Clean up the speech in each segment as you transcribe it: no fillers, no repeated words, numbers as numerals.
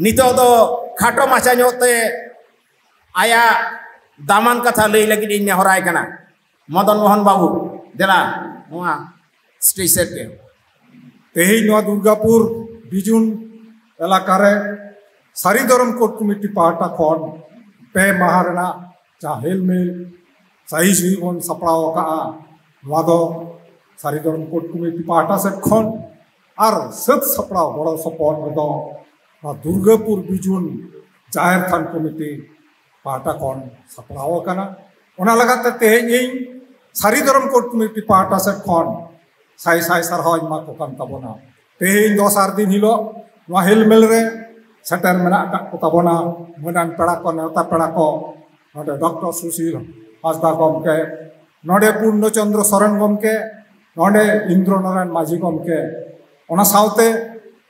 नितो दो खाटो माचा ᱧᱚᱜᱛᱮ आया दामान कथा लई लगिद इन नेहराय कना मदन मोहन बाबू देला नोआ स्टेज सेट के तेही नोआ दुर्गापुर बिजुन एलाकारे सारी धर्म कोर्ट कमिटी पाहटा खन पे महारना हेल मेल सही सही बन सपड़ाव का नोआ दो सारी धर्म कोर्ट कमिटी पाहटा से खन और सत सपड़ाव बड़ा सपोर्ट दो दुर्गापुर बिजुन जाहिर थान कमिटी पाहटा खन सपड़ाव कना ओना लगाते तेहें सारी धर्म कोर्ट कमिटी पाहटा से खन साई साई सरहाव मा को कान ताबोना तेहें दोसार दिन हिलो नोआ हेल मेल रे सेटर मेना को ताबोना मनान पेड़ा को नेवता पेड़ा को नोडे डॉक्टर सुशील हासदा गमके नोडे पूर्णचंद्र सोरेन गमके नोडे इंद्र नारायण माझी गमके ओना साउते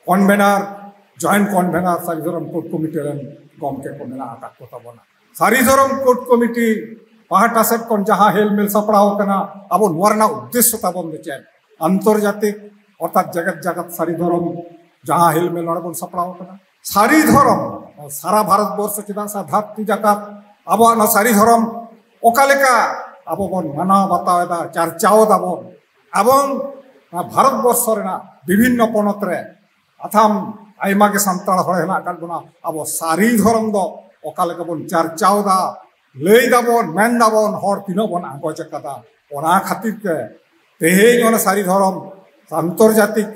कन्वेनर जॉइंट कन्वेनर सारी धर्म कोर्ट कमिटी रेन गमके को मेना को ताबोना सारी धर्म कोर्ट कमिटी पाहटा सेट कोन जहां हेल मेल सपड़ाव कना अब नोरना उद्देश्य ताबोन दे आंतर्जातिक अर्थात जगत जगत सारी धर्म जहां हेल मेल नोडबन सपड़ाव कना सारी धर्म सारा भारत वर्ष चेदा सा धरती जगत अब सारी धर्म ओकालेका अब बन माना बतावेदा चर्चाओ दाबन एवं भारत वर्ष रेना विभिन्न पनत रे अथाम आयमा के संताल हड़ हेना कान बना अब सारी धर्म दो ओकालेका बन चर्चाओ दा लई दाबन मेन दाबन हर तीनो बन आगोज कदा ओना खातिर के तेहें ओना सारी धर्म आंतर्जातिक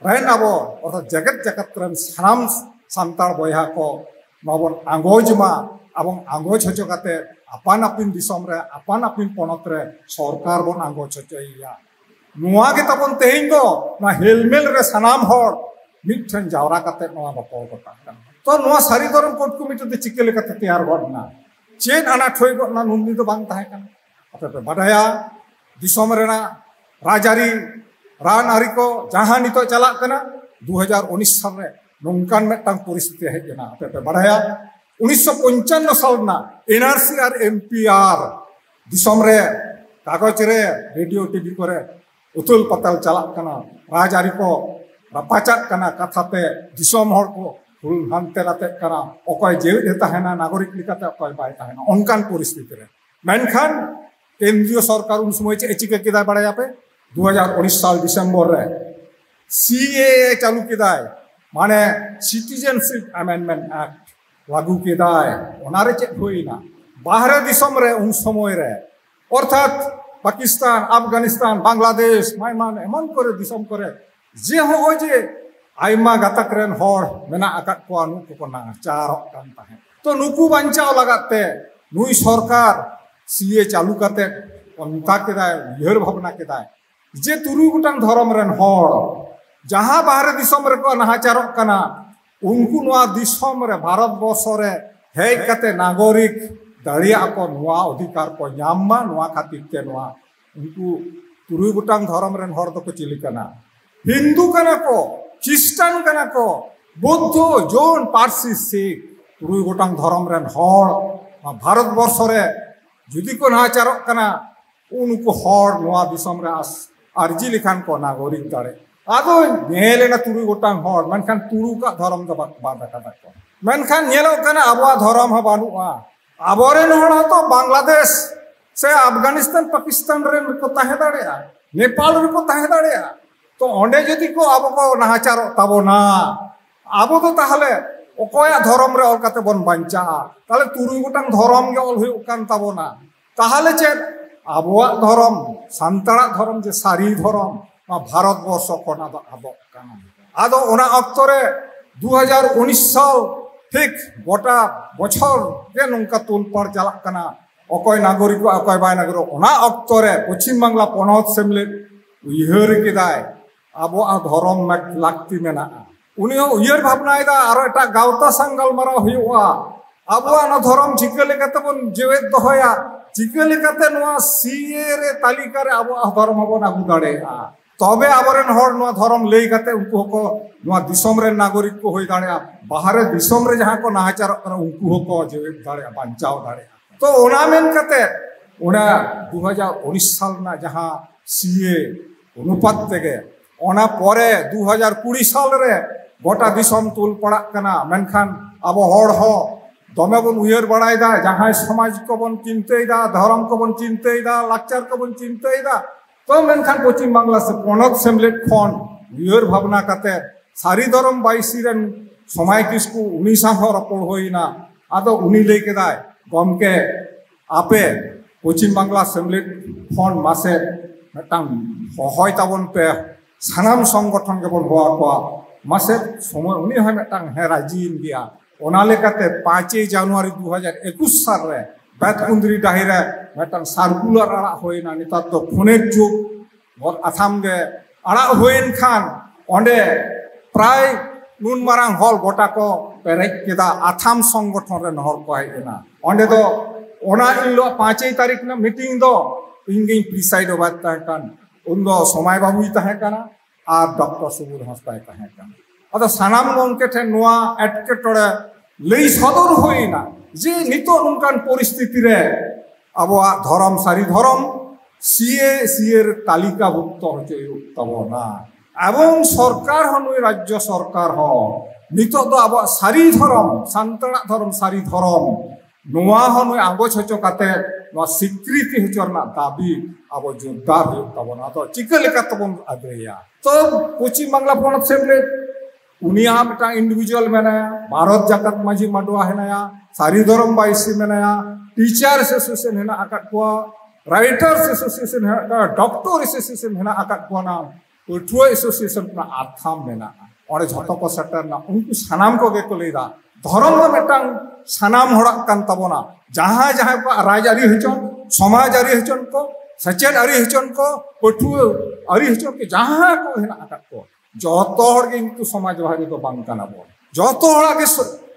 रेन अब अर्थात जगत जगत रेन सानाम सान्ताड़ बयहा को नबन आगोज मा एवं आगोज हचो काते आपान आपिन दिसम रे आपान आपिन पनत रे सरकार बन आगोज हचोया नुआ के तबन तेहें दो ना हेलमेल रे सानाम हर मिठन जावरा काते नोआ बपल गोटा तो नोआ सारी धर्म कोर्ट कमिटी दे चिके लेकाते तैयार गडना चेन आना ठोय गडना नुननि दो बांग ताहे कान आपे पे बाडाया दिसम रेना राजारी रान आरी को जहां नितो चला कना 2019 साल रे नोंकान मेटांग परिस्थिति हेजना आपे पे बाडाया 1955 साल ना एनआरसी और एमपीआर दिसम रे कागज रे रेडियो टीवी करे उथुल पतल चला कना राजारी को रापाचात कना कथाते दिसम हर को हुल हानते लाते कना ओकय जेउ देता है ना नागरिक लिकाते ओकय बाय ताहेना ओनकान परिस्थिति रे मेनखान केंद्रीय सरकार उन समय चिके किदा बाडाया पे 2019 साल दिसंबर रे सीएए चालू किदाय माने सिटीजनशिप अमेंडमेंट एक्ट लागू किदाय ओनारे चेक होइना बाहरे दिसम रे उन समय रे अर्थात पाकिस्तान अफगानिस्तान बांग्लादेश म्यांमार एमन करे दिसम करे जे हो जे आयमा गातक रेन हर मेना आकात को नुकु को नाचार कान ताहे तो नुकु बांचाव लगाते नुई सरकार सीए चालू करते अंता किदाय उयहर भावना किदाय जे तुरु गुटांग धर्म रेन हर जहां बाहर दिसम रे को नाचार कना उनको नुआ दिसम रे भारत वर्ष रे हेज कते नागरिक दाड़िया को नुआ अधिकार को न्यामा नुआ खातिर के नुआ उनको तुरु गुटांग धर्म रेन हर दो को चिली कना हिंदू कना को ख्रिस्टान कना को बौद्ध जौन पारसी सिख तुरु गुटांग धर्म रेन हर भारत वर्ष रे जुदी को नाचार कना उनको हर नुआ दिसम रे अर्जी लिखान को नागरिक दाड़े आदो नेलेना तुरु गोटांग हर मनखान तुरु का धर्म द बादा कादा को मनखान नेलो कना आबवा धर्म ह बानुआ आबोरेन हर तो बांग्लादेश से अफगानिस्तान पाकिस्तान रे को ताहे दाड़ेया नेपाल रे को ताहे दाड़ेया तो ओंडे जदि को आबो को नाचार ताबोना आबो तो ताहले ओकोया धर्म रे ऑल काते बन बांचा ताले तुरु गोटांग धर्म गे ऑल हुय कान ताबोना ताहले चे आबवा धर्म सान्ताड़ा धर्म जे सारी धर्म भारत वर्ष को आदो ओना अक्तो रे 2019 साल ठीक गोटा बछर के नंका तुल पर चला कना अकय नागरिक अकय बाय नागरिक ओना अक्तो रे पश्चिम बांग्ला पनत सेमलेट उयहर किदाय आबो धर्म में लाक्ति मेना उनी उयहर भावनायदा आरो एटा गावता संगल मारा हुआ आबो ना धर्म चिके लेकाते बन जेवेत दहया चिके लेकाते नोआ सीए रे तालिका रे आबो धर्म बन आगु दाड़ेया तबे आबरेन हर नोआ धर्म लई काते उनको को नोआ दिसम रे नागरिक को होई दाड़ेया बाहरे दिसम रे जहां को नाचार कर उनको को जेवेत दाड़ेया बांचाव दाड़ेया तो ओना मेन काते ओना 2019 साल ना जहां सीए अनुपात तेगे ओना परे 2020 साल रे गोटा दिसम तुल पड़ा कना मेनखान अब हर हो दमे बन उयर बड़ाइदा जहां समाज को बन चिंतेदा धर्म को बन चिंतेदा लाक्चर को बन चिंतेदा तो मेनखान पश्चिम बांग्ला से पनत सेमलेट खन उयर भावना कते सारी धर्म बाईसी रन समय किसकु उनी साथ रपड़ होइना आदो उनी लई केदाय गमके आपे पश्चिम बांग्ला सेमलेट खन मासे मिटांग हय ताबन पे सानाम संगठन के बन होआ को मासे समय उनी है मिटांग हे राजीन गया ओना लेकाते 5 जनवरी 2021 साल रे बैतकुंद्री डाहिरे मिटांग सार्कुलर आड़ा होइना निता तो फोने जुग और आसाम गे आड़ा होइन खान ओंडे प्राय नुन मारांग हॉल गोटा को पेरेज केदा आथाम संगठन रे हॉल को आइना ओंडे दो ओना इलो 5 तारीख ना मीटिंग दो इंगे प्रिसाइड ओबात ताहकान उन्दो समय बाबुई ताहकाना आर डॉक्टर सुबुर हस्ताय ताहकाना अदा सानाम गंके ठे नोआ एटकेटोड़े लई सदर होइना जे नितो नुनकान परिस्थिति रे आबोआ धर्म सारी धर्म सीए तालिका भुक्त होचे तबना एवं सरकार हनुई राज्य सरकार हो नितो तो आबो सारी धर्म सांतड़ा धर्म सारी धर्म नोआ हनुई आगोच होचो काते नोआ स्वीकृति होचरना दाबी आबो जोरदार हो तबना तो चिका लेका तबन आग्रया तो पश्चिम बांग्ला पनत सेमले उनिया मिटा इंडिविजुअल मेनाया भारत जाकत माझी माडवा हेनाया सारी धर्म बाईसी मेनाया टीचर्स एसोसिएशन हेना आकाट को राइटर्स एसोसिएशन हेना डॉक्टर एसोसिएशन हेना आकाट को ना उठुआ एसोसिएशन ना आथाम मेना और झटो को सेटर ना उनको सानाम को के लेदा धर्म तो मिटांग सानाम हड़ा कान तबना जहां जहां को राजआरी हचन समाजारी हचन को सचेत आरी हचन को उठुआ आरी हचन के जहां को हेना आकाट को जतो हड़ के किंतु समाज बाहरी तो बांग काना बो जतो हड़ा के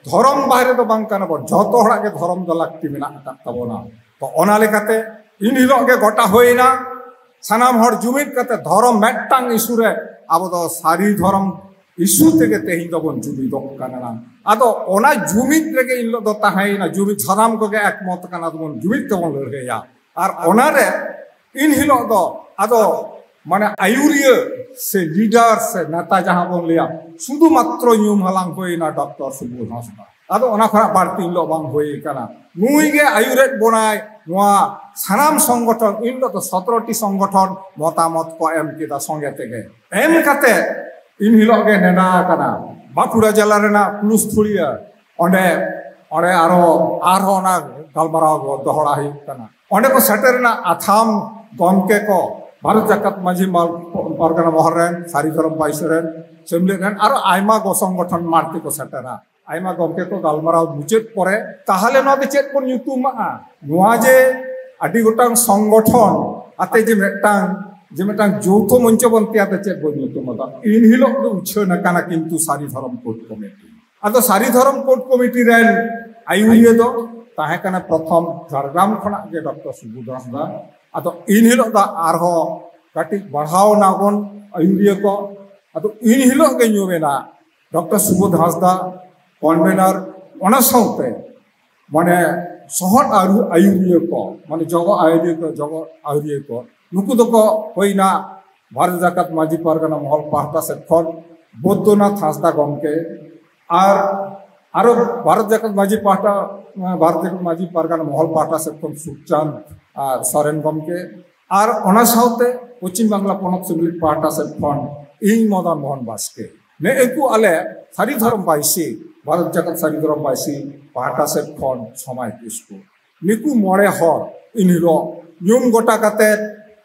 धर्म बाहरी तो बांग काना बो जतो हड़ा के धर्म दो लाक्ति मेना आकाट तबना तो ओना लेकाते इन हिलो के गोटा होइना सानाम हड़ जुमिद कते धर्म मेटांग इशू रे आबो दो सारी धर्म इशू तेगे तेहि दो बन जुमिद काना आदो ओना जुमिद रेगे इल्लो दो ताहाइना जुमिद सानाम को के एकमत काना दो बन जुमिद तो बन लड़ेया आर ओना रे इन हिलो दो आदो माने आयुरिया से लीडर से नेता जहां बन लिया शुद्ध मात्र न्यूम हलांग होइना डॉक्टर सुबुर हंसदा आदो ओना खरा बारती लो बांग होई काना नुई गे आयुरेट बनाय नोआ सानाम संगठन इन तो 17टी संगठन मतामत को एम केदा संगे तेगे एम काते इन हिलो गे नेना काना बाकुड़ा जिला रेना पुलुसथुड़िया ओंडे ओंडे आरो ना गलमाराव दोहरा हुई काना ओंडे को सेटरना आथाम गमके को भारत जाकत माझी परगना महरेन सारी धर्म बाईसरेन सेमलेन आरो आयमा गो संगठन मारती को सेटरा आयमा गमके को गलमाराव मुचेद परे ताहले न चेद को ᱧᱩᱛᱩᱢᱟ ᱱᱚᱣᱟ जे आदि गोटांग संगठन आते जे मेटांग जौथ मंच बन त्याते चेद बन ᱧᱩᱛᱩᱢᱟ इन हिलो दो उछन काना किंतु सारी धर्म कोड कमिटी आदो सारी धर्म कोड कमिटी रेन आयुरिया दो ताहे काना प्रथम झारग्राम खना जे डॉक्टर सुबुध हंसदा आदो इन हिलो दा आरहो काटी बढ़ाव नागन आयुरिया को आदो इन हिलो के ᱧᱩᱢेना डॉक्टर सुबुध हंसदा कन्वेनर ओना साउते माने सहर आयुरिया को माने जगो आयुरिया को नुकु दको होइना भारत जाकत माझी परगना महल पाहता से खन बौद्धनाथ हंसदा गमके आरो भारत जाकत माझी परगना महल पाहता से खन सुखचांद सरेन गमके आर ओना साउते पश्चिम बांग्ला पनत सेमलेट पाहता से खन इन मदन मोहन बास्के ने एकु आले सारी धर्म बाईसी भारत जाकत सारी धर्म बाईसी पाहता से खन समय किसको निकु मोड़े हर इन हिलो ᱧᱩᱢ गोटा काते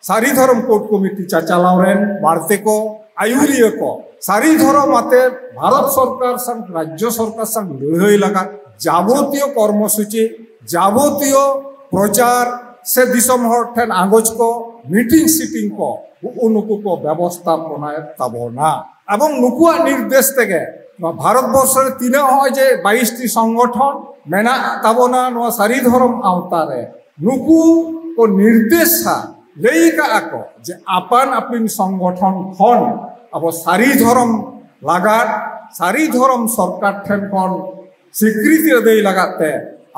सारी धर्म कोड कमिटी चाचालावरेन बारते को आयुरिया को सारी धर्म आते भारत सरकार संग राज्य सरकार संग लड़ाई लगा जाबतीय कर्मसूची जाबतीय प्रचार से दिसम हर ठेन आगोज को मीटिंग सीटिंग को उनको को व्यवस्थापना तबना एवं नुकुआ निर्देश तेगे भारत वर्ष तीना हो जे 22टी संगठन मेना तबना नो सारी धर्म आवतारे नुकु को निर्देशा लैका आको जे आपान आपिन संगठन खन अब सारी धर्म लागात सारी धर्म सरकार ठेन खन स्वीकृति दे लगाते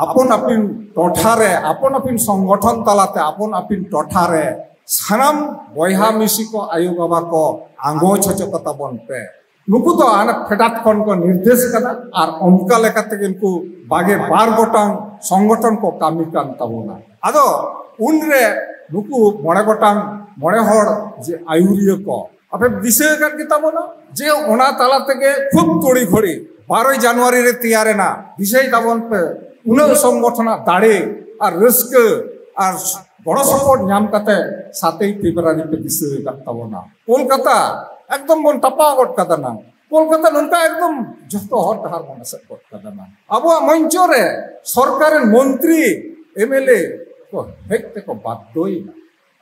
आपन आपिन टठारे आपन आपिन संगठन तलाते आपन आपिन टठारे सानाम बयहा मिसी को आयु बाबा को आंगो छचो कता बन पे नुकु तो आना फेडात खन को निर्देश कदा और उनका लेकाते इनको बागे बार गोटांग संगठन को कामी कान तबोना आदो उनरे नुकु मोड़े गोटांग मोड़े हर जे आयुरिय को अपे दिसे कर किताबोना जे ओना ताला तेगे खूब तोड़ी घड़ी 12 জানুয়ারি रे तैयार ना दिसे ताबन पे उन संगठन दाड़े और रिस्क और बड़ सपोर्ट नाम कते 7 फेब्रुआरी पे दिसे कर ताबोना कोलकाता एकदम बन टपा गट कदा ना कोलकाता नंका एकदम जतो हर तहार मन से गट कदा ना अब मंचो रे सरकार मंत्री एमएलए को हेक्ते को बादोई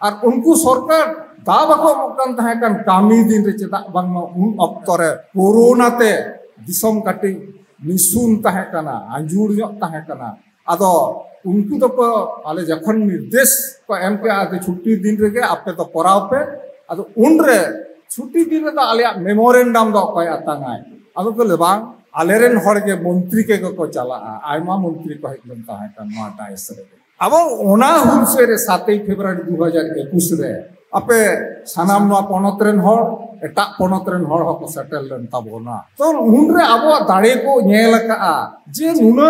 और उनको सरकार दाबको मकान तहकन कामी दिन रे चेदा बांग उन अक्तरे कोरोना ते दिसम काटी निसुन तहकना अंजुर ᱧᱚᱜ तहकना आदो उनको तो आले जखन निर्देश को एम पे आदि छुट्टी दिन रे आपे तो पराव पे आदो उन रे छुट्टी दिन रे आले मेमोरेंडम दो कोय आतांगाय आदो को लेबांग आलेरेन हर के मंत्री के को चला आयमा मंत्री को हेकन तहकन मा टाइस रे अब ओना हुलसे रे 7 फेब्रुआरी 2021 रे आपे सानाम नो पनतरेन हर एटा पनतरेन हर हको सेटल लेन ताबोना तो उनरे आबो दाड़े को नेल का जे नुना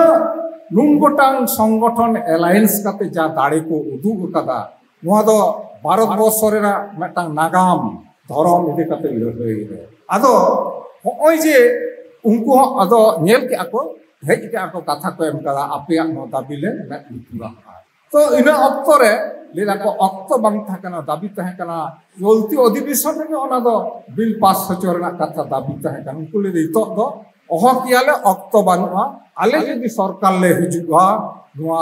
नुन गोटांग संगठन एलायंस काते जा दाड़े को उदुग कदा नोआ दो भारत वर्ष रेना मेटांग नागाम धरम इदि काते लड़ाई रे आदो होय जे उनको आदो नेल के आको हेज के आको कथा को एम कदा आपे नो दाबिले मे पुरा तो इन अक्तरे लेला को अक्त बांग थाकना दाबी तहकना चलती अधिवेशन रे ओना दो बिल पास हचोरना कथा दाबी तहकना उनको ले तो दो ओह कियाले अक्त बानुआ आले जदि सरकार ले हिजुआ नुआ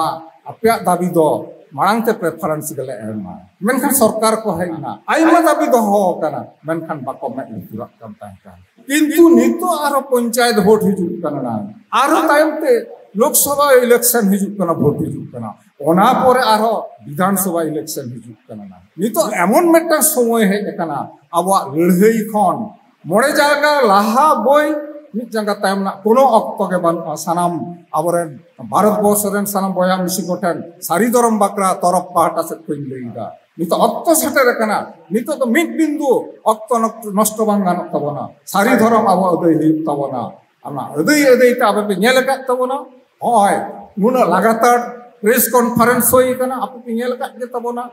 आपया दाबी दो मांग ते प्रेफरेंस गले एमा मेनखान सरकार को हैना आइमा दाबी दो हो कना मेनखान बाको मे पुरा कम तहकना किंतु नितो आरो पंचायत वोट हिजु कना आरो तायमते लोकसभा इलेक्शन हिजु कना वोट हिजु कना ओना परे आरो विधानसभा इलेक्शन हिजु कना नितो एमन मेटा समय हे कना आबो लड़हई खन मोड़े जागा लाहा बोय मिट जागा तायमना कोनो अक्त के बान सानाम आबरेन भारत वर्ष रेन सानाम बया मिसी गोठन सारी दरम बाकरा तरफ पाटा से कोइन लेइदा नितो अक्त सेटर कना नितो तो मिट बिंदु अक्त नष्ट बांग गानक तबना सारी धरम आबो अदय हित तबना आमा अदय ता आबे नेल का तबना होय नुना लगातार प्रेस कॉन्फ्रेंस होई कना आप पिनेल का के तबना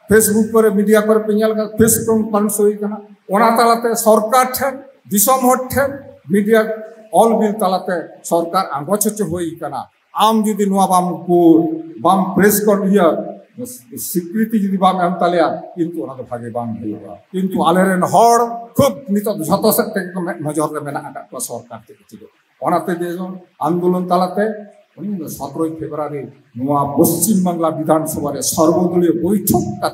फेसबुक पर मीडिया पर पिनेल का प्रेस कॉन्फ्रेंस होई कना ओना तालाते सरकार ठेन दिसम हट ठेन मीडिया ऑल बिल तालाते सरकार आंगोचच होई कना आम जुदी नुआ बाम को बाम प्रेस कॉन हिया स्वीकृति जुदी बाम एम तालिया किंतु ओना तो भागे बाम होईबा किंतु आलेरेन हर खूब नितो जतो से नजर रे मेना आका को सरकार ते चिगो ओनाते देजो आंदोलन तालाते 17 फेब्रुआरी पश्चिम बांगला विधानसभा सर्वदलीय बैठक